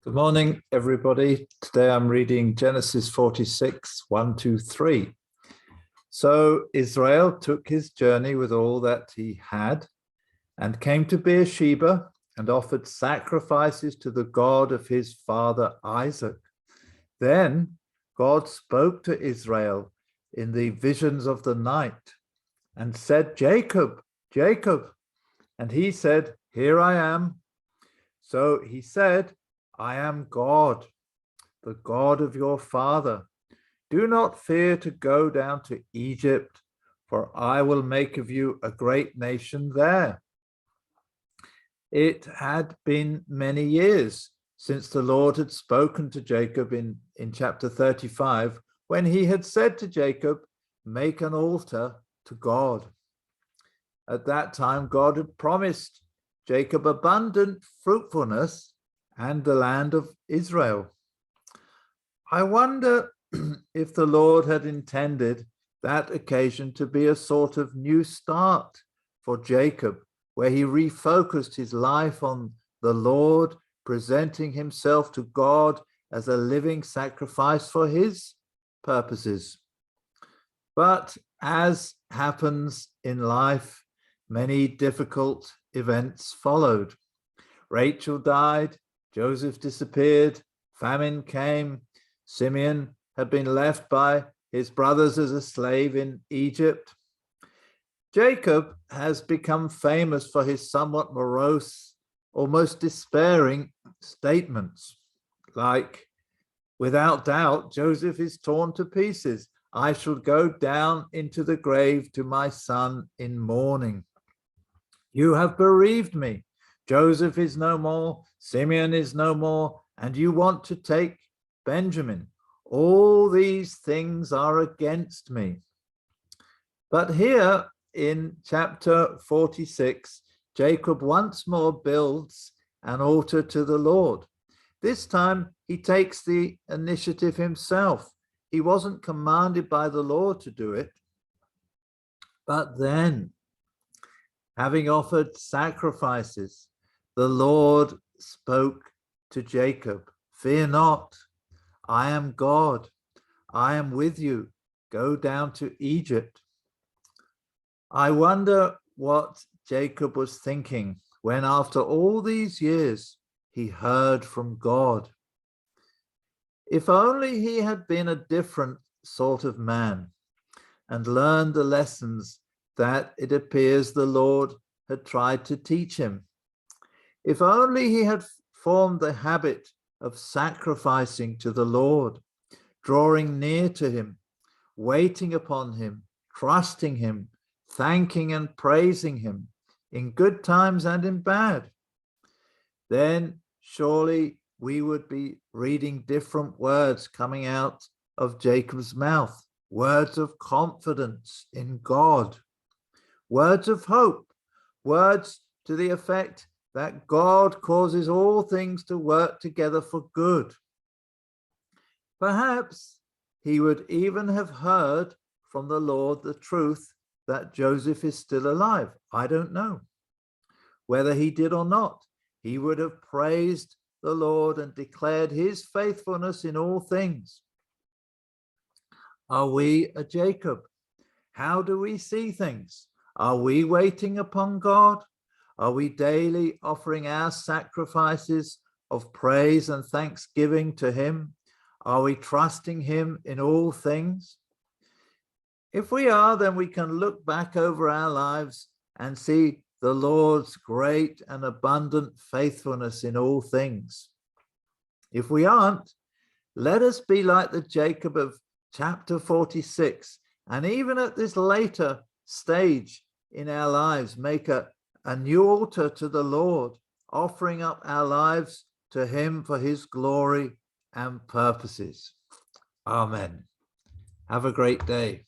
Good morning, everybody. Today I'm reading Genesis 46, 1 to 3. So Israel took his journey with all that he had and came to Beersheba and offered sacrifices to the God of his father Isaac. Then God spoke to Israel in the visions of the night and said, "Jacob, Jacob." And he said, "Here I am." So he said, "I am God, the God of your father. Do not fear to go down to Egypt, for I will make of you a great nation there." It had been many years since the Lord had spoken to Jacob in chapter 35, when he had said to Jacob, "Make an altar to God." At that time, God had promised Jacob abundant fruitfulness and the land of Israel. I wonder if the Lord had intended that occasion to be a sort of new start for Jacob, where he refocused his life on the Lord, presenting himself to God as a living sacrifice for his purposes. But as happens in life, many difficult events followed. Rachel died, Joseph disappeared, famine came, Simeon had been left by his brothers as a slave in Egypt. Jacob has become famous for his somewhat morose, almost despairing statements, like, "Without doubt, Joseph is torn to pieces. I shall go down into the grave to my son in mourning. You have bereaved me. Joseph is no more, Simeon is no more, and you want to take Benjamin. All these things are against me." But here in chapter 46, Jacob once more builds an altar to the Lord. This time he takes the initiative himself. He wasn't commanded by the Lord to do it. But then, having offered sacrifices, the Lord spoke to Jacob, "Fear not, I am God. I am with you. Go down to Egypt." I wonder what Jacob was thinking when, after all these years, he heard from God. If only he had been a different sort of man and learned the lessons that it appears the Lord had tried to teach him. If only he had formed the habit of sacrificing to the Lord, drawing near to him, waiting upon him, trusting him, thanking and praising him in good times and in bad, then surely we would be reading different words coming out of Jacob's mouth, words of confidence in God, words of hope, words to the effect that God causes all things to work together for good. Perhaps he would even have heard from the Lord the truth that Joseph is still alive. I don't know. Whether he did or not, he would have praised the Lord and declared his faithfulness in all things. Are we a Jacob? How do we see things? Are we waiting upon God? Are we daily offering our sacrifices of praise and thanksgiving to him? Are we trusting him in all things? If we are, then we can look back over our lives and see the Lord's great and abundant faithfulness in all things. If we aren't, let us be like the Jacob of chapter 46, and even at this later stage in our lives, make a new altar to the Lord, offering up our lives to him for his glory and purposes. Amen. Have a great day.